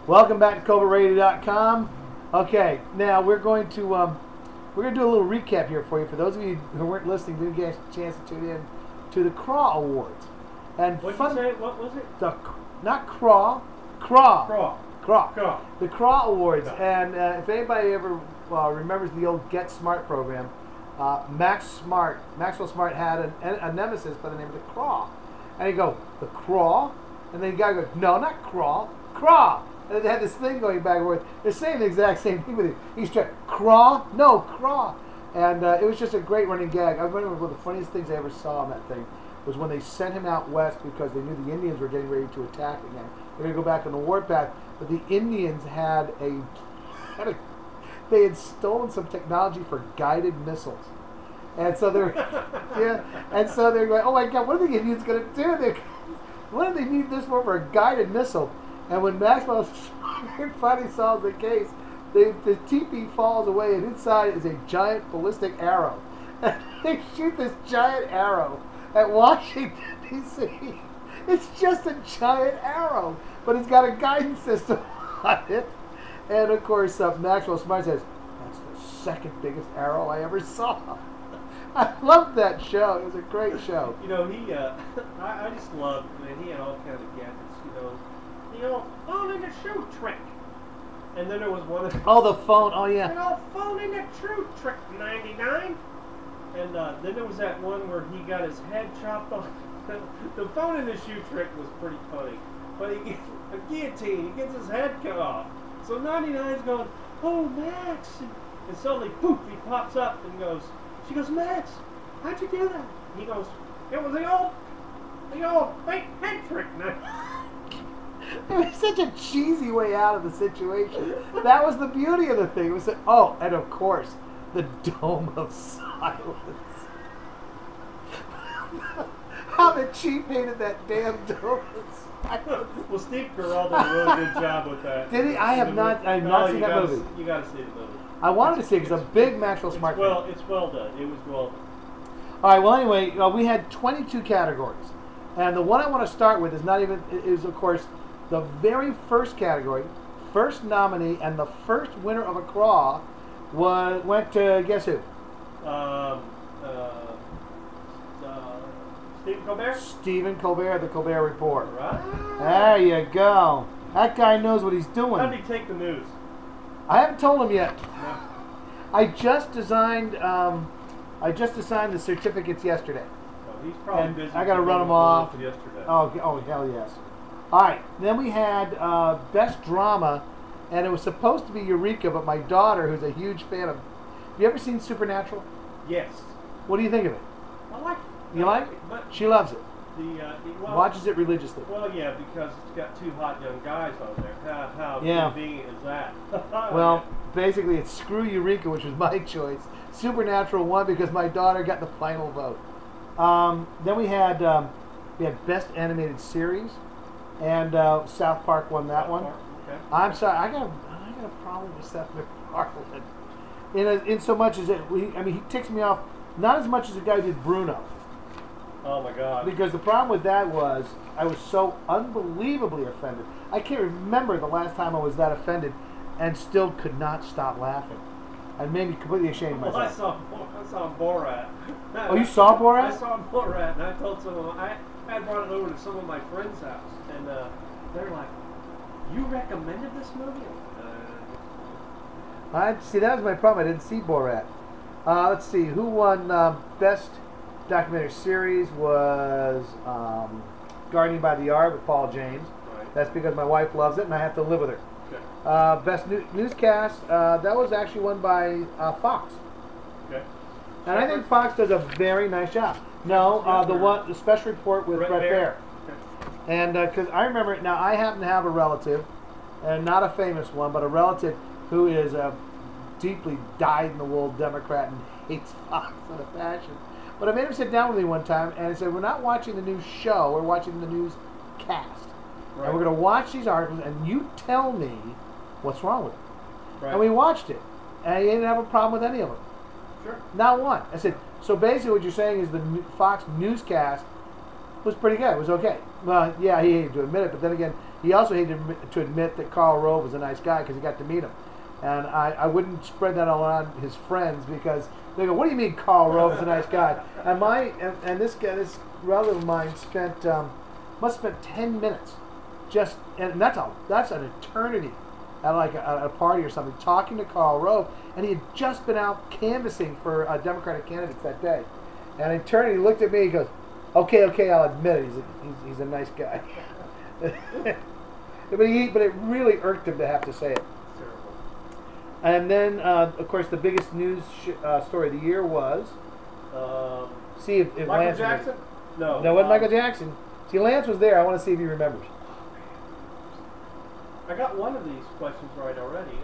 Welcome back to ColbertRadio.com. Okay, now we're going to do a little recap here for you. For those of you who weren't listening, didn't get a chance to tune in to the CRAW Awards. And what did you say? What was it? Not CRAW. CRAW. The CRAW Awards. And if anybody ever remembers the old Get Smart program, Maxwell Smart had a nemesis by the name of the CRAW. And he'd go, the CRAW? And then the guy goes, no, not CRAW, CRAW. And they had this thing going back and forth. They're saying the exact same thing with it. He's trying, CRAW? No, CRAW. And it was just a great running gag. I remember one of the funniest things I ever saw on that thing was when they sent him out west because they knew the Indians were getting ready to attack again. They're going to go back on the warpath. But the Indians they had stolen some technology for guided missiles. And so they're going, oh my God, what are the Indians going to do? What do they need this for a guided missile? And when Maxwell finally solves the case, the teepee falls away, and inside is a giant ballistic arrow. And they shoot this giant arrow at Washington, D.C. It's just a giant arrow, but it's got a guidance system on it. And of course, Maxwell Smart says, that's the second biggest arrow I ever saw. I loved that show. It was a great show. You know, I just loved, man, he had all kinds of gadgets, phone in the shoe trick. And then there was one of the... Oh, the phone, oh yeah. Phone in the shoe trick 99. And then there was that one where he got his head chopped off. The phone in the shoe trick was pretty funny. But he gets a guillotine, he gets his head cut off. So 99's going, oh, Max. And suddenly, poof, he pops up and goes, she goes, Max, how'd you do that? He goes, it was the old fake head trick. It was such a cheesy way out of the situation. That was the beauty of the thing. It was and of course, the Dome of Silence. How the Chief hated that damn Dome of Silence. Well, Steve Carell did a really good job with that. Did he? I have not seen that movie. You got to see the movie. I wanted to see it because I'm a big Maxwell Smart fan. It's well done. It was well done. All right. Well, anyway, we had 22 categories, and the one I want to start with is of course the very first category, first nominee, and the first winner of a CRAW went to guess who? Stephen Colbert. Stephen Colbert, the Colbert Report. Right. There you go. That guy knows what he's doing. How did he take the news? I haven't told him yet. No. I just designed the certificates yesterday. Oh, he's probably busy. I got to run them off. Yesterday. Oh, hell yes. All right. Then we had Best Drama, and it was supposed to be Eureka, but my daughter, who's a huge fan of... Have you ever seen Supernatural? Yes. What do you think of it? I like it. You like it? But she loves it. Watches it religiously. Well, yeah, because it's got two hot young guys on there. How convenient is that? Well, basically, it's Screw Eureka, which was my choice. Supernatural won because my daughter got the final vote. Then we had Best Animated Series, and South Park won that one. Okay. I'm sorry, I got a problem with Seth MacFarlane. In so much as he ticks me off not as much as the guy who did Bruno. Oh my God. Because the problem with that was I was so unbelievably offended. I can't remember the last time I was that offended and still could not stop laughing. It made me completely ashamed of myself. Well, I saw Borat. Oh, you saw Borat? I saw Borat, and I told someone, I brought it over to some of my friends' house, and they're like, you recommended this movie? See, that was my problem. I didn't see Borat. Let's see, who won Best Documentary Series was Guardian by the Yard with Paul James. Right. That's because my wife loves it and I have to live with her. Okay. Best Newscast, that was actually won by Fox. Okay. And I think Fox does a very nice job. No, the special report with Brett Baer. Okay. And because I remember it, now I happen to have a relative, and not a famous one, but a relative who is a deeply dyed-in-the-wool Democrat and hates Fox in a passion. But I made him sit down with me one time, and I said, we're not watching the news show, we're watching the news cast. Right. And we're going to watch these articles, and you tell me what's wrong with it. Right. And we watched it, and he didn't have a problem with any of them. Sure. Not one. I said, so basically what you're saying is the Fox newscast was pretty good. It was okay. Well, yeah, he hated to admit it, but then again, he also hated to admit that Karl Rove was a nice guy because he got to meet him. And I wouldn't spread that around his friends because they go, "What do you mean Karl Rove is a nice guy?" And this relative of mine must have spent 10 minutes and that's an eternity at like a party or something, talking to Karl Rove, and he had just been out canvassing for Democratic candidates that day. And in turn, he looked at me. He goes, "Okay, I'll admit it. He's a nice guy." but it really irked him to have to say it. And then, of course, the biggest news story of the year was see if Michael Lance Jackson. No, it wasn't Michael Jackson. See, Lance was there. I want to see if he remembers. I got one of these questions right already.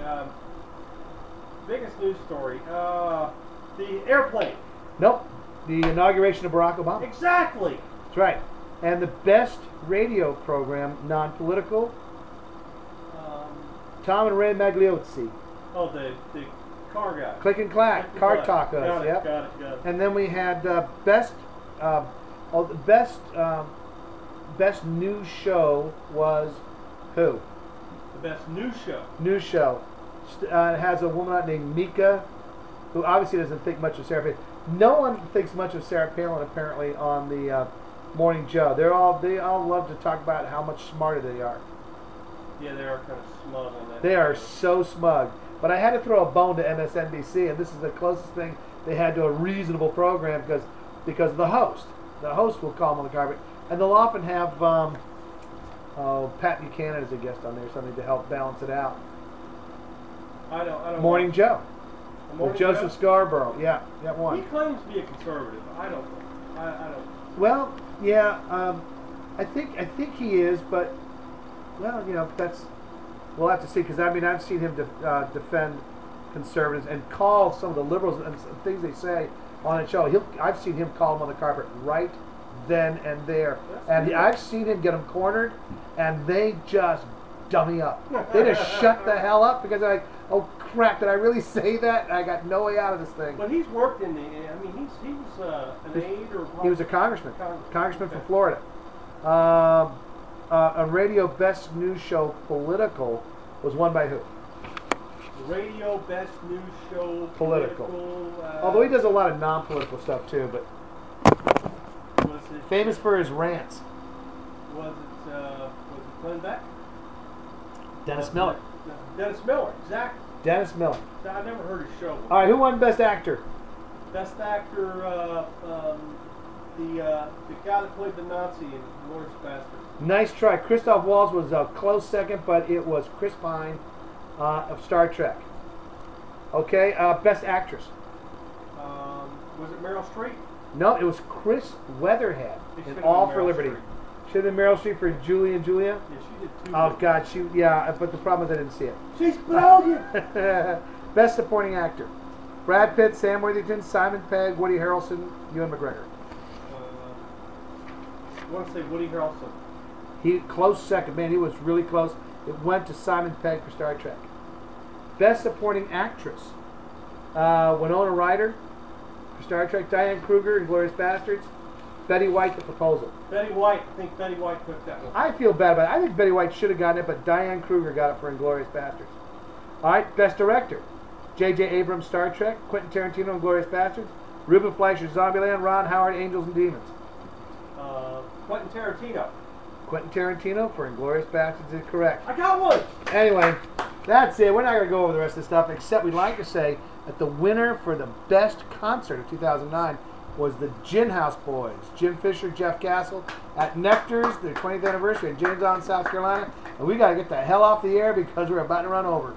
Biggest news story. The airplane. Nope. The inauguration of Barack Obama. Exactly. That's right. And the best radio program, non-political, Tom and Ray Magliozzi. Oh, the car guy. Click and Clack. Car Tacos. Got it, Yep. got it. And then we had best news show was who? The best news show. News show. It has a woman out named Mika, who obviously doesn't think much of Sarah Palin. No one thinks much of Sarah Palin apparently on the Morning Joe. They all love to talk about how much smarter they are. Yeah, they are kind of smug on that. They are so smug. But I had to throw a bone to MSNBC, and this is the closest thing they had to a reasonable program because of the host. The host will call them on the carpet, and they'll often have Pat Buchanan as a guest on there, something to help balance it out. I don't. Morning Joe. Morning With Joseph Joe? Scarborough. Yeah, that one. He claims to be a conservative. I don't know. I don't. Well, yeah, I think he is, but well, we'll have to see because I've seen him defend conservatives and call some of the liberals and things they say on a show. I've seen him call them on the carpet right then and there, and I've seen him get them cornered, and they just dummy up. They just shut the hell up because they're like, "Oh crap, did I really say that? I got no way out of this thing." But he's worked in the. I mean, he was an aide or. He was a congressman from Florida. A radio best news show political was won by who? Radio best news show Political. Although he does a lot of non-political stuff too, but was it famous for his rants. Was it Glenn Beck? Dennis Miller. No, Dennis Miller, exactly. Dennis Miller. I never heard his show. All right, who won Best Actor? Best actor, the guy that played the Nazi in Glorious Bastards. Nice try. Christoph Waltz was a close second, but it was Chris Pine of Star Trek. Okay, Best Actress. Was it Meryl Streep? No, it was Chris Weatherhead in All for Liberty. Should have been Meryl Streep for Julie and Julia. Yeah, she did too. Oh God, but the problem is I didn't see it. She's brilliant. Best Supporting Actor. Brad Pitt, Sam Worthington, Simon Pegg, Woody Harrelson, Ewan McGregor. I want to say Woody Harrelson. He close second, man. He was really close. It went to Simon Pegg for Star Trek. Best Supporting Actress. Winona Ryder for Star Trek. Diane Kruger in Glorious Bastards. Betty White, The Proposal. Betty White. I think Betty White took that one. I feel bad about it. I think Betty White should have gotten it, but Diane Kruger got it for Inglourious Bastards. All right, Best Director. J.J. Abrams, Star Trek. Quentin Tarantino, Inglourious Bastards. Ruben Fleischer, Zombieland. Ron Howard, Angels and Demons. Quentin Tarantino. Quentin Tarantino for Inglourious Bastards is correct. I got one. Anyway, that's it. We're not going to go over the rest of this stuff, except we'd like to say that the winner for the best concert of 2009 was the Gin House Boys. Jim Fisher, Jeff Castle at Nectar's, their 20th anniversary in James Island, South Carolina. And we got to get the hell off the air because we're about to run over.